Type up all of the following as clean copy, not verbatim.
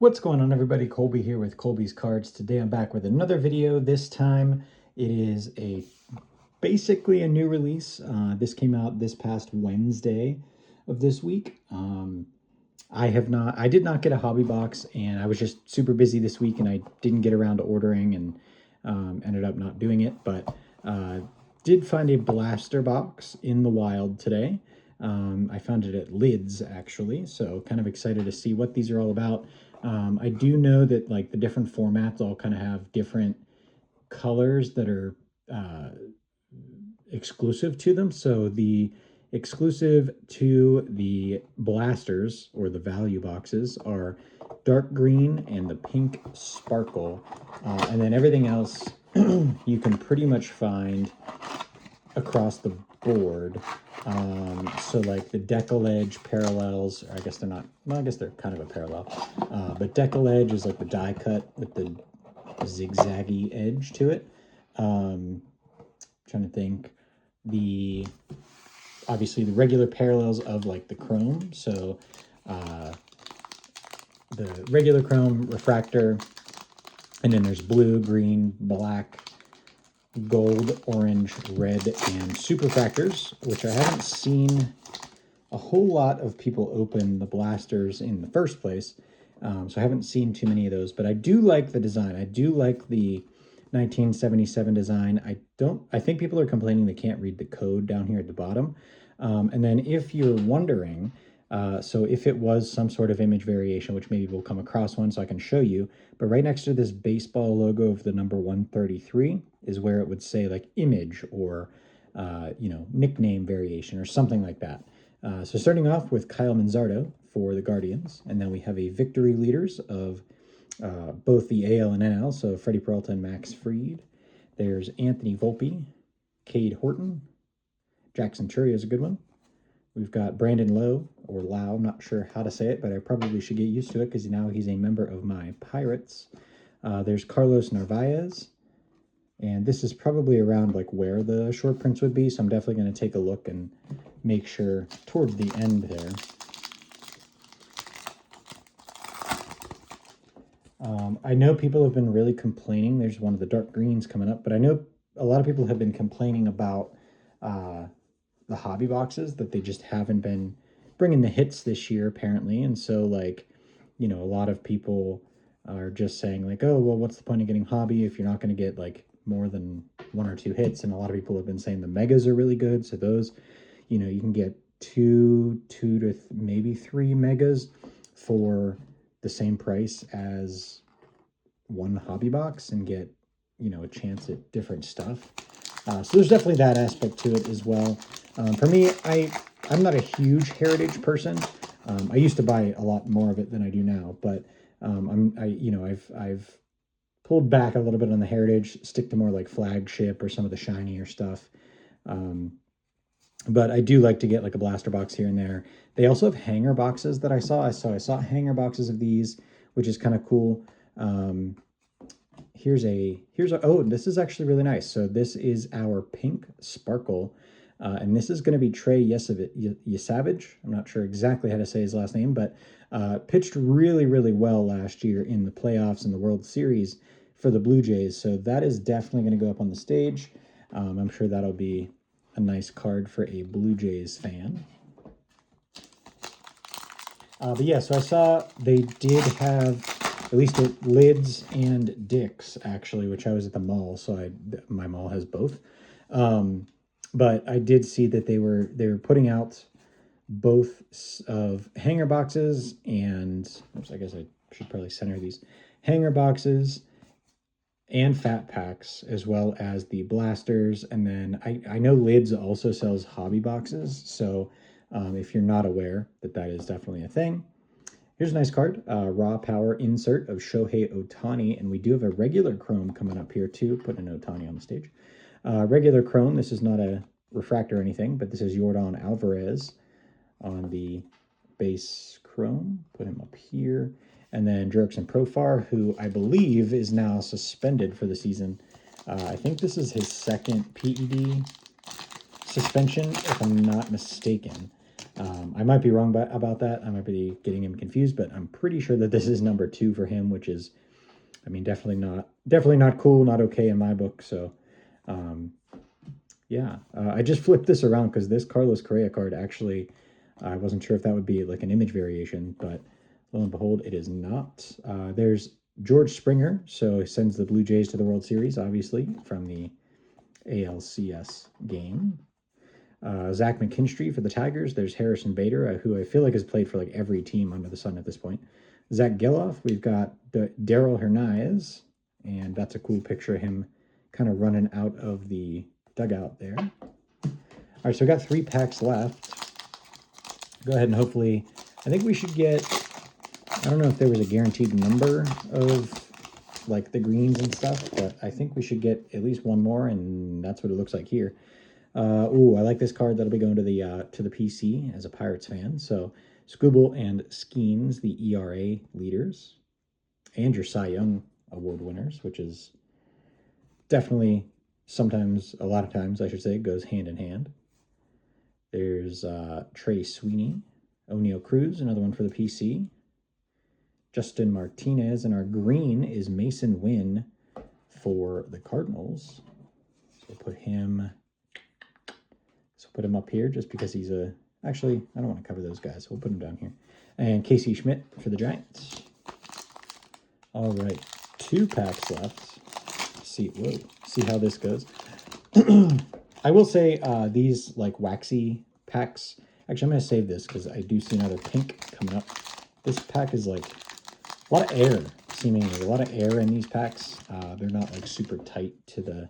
What's going on, everybody? Colby here with Colby's Cards. Today I'm back with another video. This time it is basically a new release. This came out this past Wednesday of this week. I did not get a hobby box, and I was just super busy this week and I didn't get around to ordering and ended up not doing it, but did find a blaster box in the wild today. I found it at Lids, actually, so kind of excited to see what these are all about. I do know that like the different formats all kind of have different colors that are exclusive to them. So the exclusive to the blasters or the value boxes are dark green and the pink sparkle. And then everything else you can pretty much find across the board. So like the Decal Edge parallels, I guess they're not, well, I guess they're kind of a parallel. But Decal Edge is like the die cut with the zigzaggy edge to it. Trying to think. Obviously the regular parallels of like the chrome. So the regular chrome refractor, and then there's blue, green, black, gold, orange, red, and superfractors, which I haven't seen a whole lot of people open the blasters in the first place. So I haven't seen too many of those, but I do like the design. I do like the 1977 design. I think people are complaining they can't read the code down here at the bottom. And then if you're wondering, so if it was some sort of image variation, which maybe we'll come across one so I can show you, but right next to this baseball logo of the number 133 is where it would say like image or, nickname variation or something like that. So starting off with Kyle Manzardo for the Guardians, and then we have a victory leaders of both the AL and NL, so Freddie Peralta and Max Fried. There's Anthony Volpe, Cade Horton, Jackson Churia is a good one. We've got Brandon Lowe, or Lau, I'm not sure how to say it, but I probably should get used to it because now he's a member of my Pirates. There's Carlos Narvaez, and this is probably around like where the short prints would be, so I'm definitely going to take a look and make sure towards the end there. I know people have been really complaining. There's one of the dark greens coming up, but I know a lot of people have been complaining about the hobby boxes, that they just haven't been bringing the hits this year, apparently. And so, like, a lot of people are just saying, like, oh, well, what's the point of getting hobby if you're not going to get, like, more than one or two hits? And a lot of people have been saying the megas are really good. So those, you can get two to maybe three megas for the same price as one hobby box and get, a chance at different stuff. So there's definitely that aspect to it as well. For me, I'm not a huge heritage person. I used to buy a lot more of it than I do now, but I've pulled back a little bit on the heritage, stick to more like flagship or some of the shinier stuff. But I do like to get like a blaster box here and there. They also have hanger boxes that I saw. I saw hanger boxes of these, which is kind of cool. Oh, this is actually really nice. So this is our pink sparkle, and this is going to be Trey Yesavage. I'm not sure exactly how to say his last name, but pitched really, really well last year in the playoffs and the World Series for the Blue Jays. So that is definitely going to go up on the stage. I'm sure that'll be a nice card for a Blue Jays fan. But yeah, so I saw they did have at least at Lids and Dick's, actually, which I was at the mall, so my mall has both. But I did see that they were putting out both of hanger boxes and, oops, I guess I should probably center these, hanger boxes and fat packs, as well as the blasters. And then I know Lids also sells hobby boxes, so if you're not aware that is definitely a thing. Here's a nice card, Raw Power insert of Shohei Ohtani, and we do have a regular chrome coming up here too, putting an Ohtani on the stage. Regular chrome, this is not a refractor or anything, but this is Yordan Alvarez on the base chrome. Put him up here. And then Jurickson Profar, who I believe is now suspended for the season. I think this is his second PED suspension, if I'm not mistaken. I might be wrong about that. I might be getting him confused, but I'm pretty sure that this is number 2 for him, which is, I mean, definitely not cool, not okay in my book. So, yeah, I just flipped this around because this Carlos Correa card actually, I wasn't sure if that would be like an image variation, but lo and behold, it is not. There's George Springer, so he sends the Blue Jays to the World Series, obviously, from the ALCS game. Zach McKinstry for the Tigers. There's Harrison Bader, who I feel like has played for like every team under the sun at this point. Zach Geloff. We've got Daryl Hernandez, and that's a cool picture of him kind of running out of the dugout there. All right, so we got 3 packs left. Go ahead and hopefully, I think we should get, I don't know if there was a guaranteed number of like the greens and stuff, but I think we should get at least one more, and that's what it looks like here. Ooh, I like this card. That'll be going to the PC as a Pirates fan. So Skubal and Skeens, the ERA leaders, and your Cy Young Award winners, which is definitely sometimes, a lot of times, I should say, goes hand in hand. There's Trey Sweeney, O'Neill Cruz, another one for the PC. Justin Martinez, and our green is Mason Wynn for the Cardinals. So we'll put him up here just because he's a... Actually, I don't want to cover those guys. We'll put him down here. And Casey Schmidt for the Giants. All right, 2 packs left. See how this goes. I will say these like waxy packs. Actually, I'm going to save this because I do see another pink coming up. This pack is like a lot of air, seemingly. A lot of air in these packs. They're not like super tight to the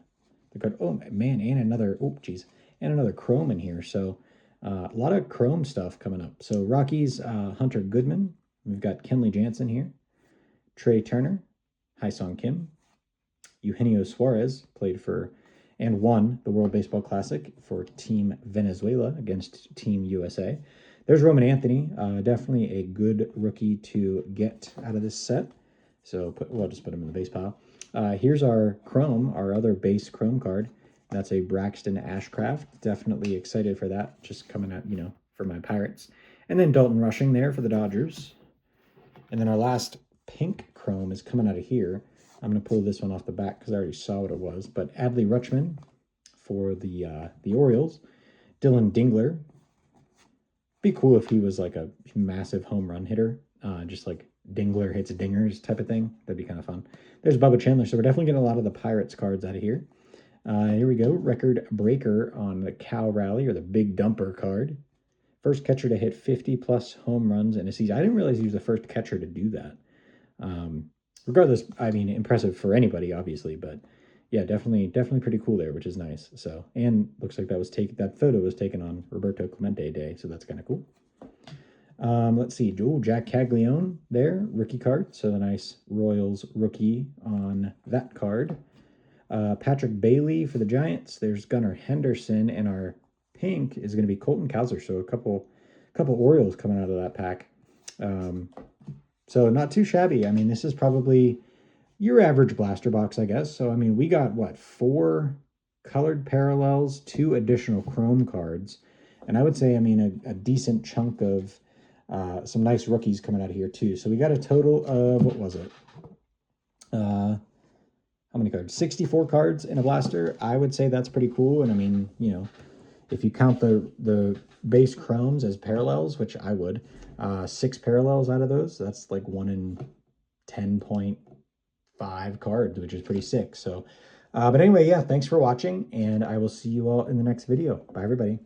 card. Oh, man, and another... Oh, geez. And another chrome in here. So a lot of chrome stuff coming up. So Rockies, Hunter Goodman. We've got Kenley Jansen here. Trey Turner. Hyesung Kim. Eugenio Suarez played for and won the World Baseball Classic for Team Venezuela against Team USA. There's Roman Anthony. Definitely a good rookie to get out of this set. So we'll just put him in the base pile. Here's our chrome, our other base chrome card. That's a Braxton Ashcraft. Definitely excited for that. Just coming out, for my Pirates. And then Dalton Rushing there for the Dodgers. And then our last pink chrome is coming out of here. I'm going to pull this one off the back because I already saw what it was. But Adley Rutschman for the Orioles. Dylan Dingler. Be cool if he was like a massive home run hitter. Just like Dingler hits dingers type of thing. That'd be kind of fun. There's Bubba Chandler. So we're definitely getting a lot of the Pirates cards out of here. Here we go. Record breaker on the Cal Rally, or the Big Dumper card. First catcher to hit 50-plus home runs in a season. I didn't realize he was the first catcher to do that. Regardless, I mean, impressive for anybody, obviously, but yeah, definitely pretty cool there, which is nice. So, and looks like that photo was taken on Roberto Clemente Day, so that's kind of cool. Let's see. Jack Caglione there, rookie card. So the nice Royals rookie on that card. Patrick Bailey for the Giants. There's Gunnar Henderson, and our pink is going to be Colton Cowser. So a couple Orioles coming out of that pack. So not too shabby. I mean, this is probably your average blaster box, I guess. So, I mean, we got, 4 colored parallels, 2 additional chrome cards. And I would say, I mean, a decent chunk of some nice rookies coming out of here, too. So we got a total of, what was it? How many cards? 64 cards in a blaster. I would say that's pretty cool. And, I mean, if you count the base chromes as parallels, which I would, 6 parallels out of those, that's like 1 in 10.5 cards, which is pretty sick. So, but anyway, yeah, thanks for watching, and I will see you all in the next video. Bye, everybody.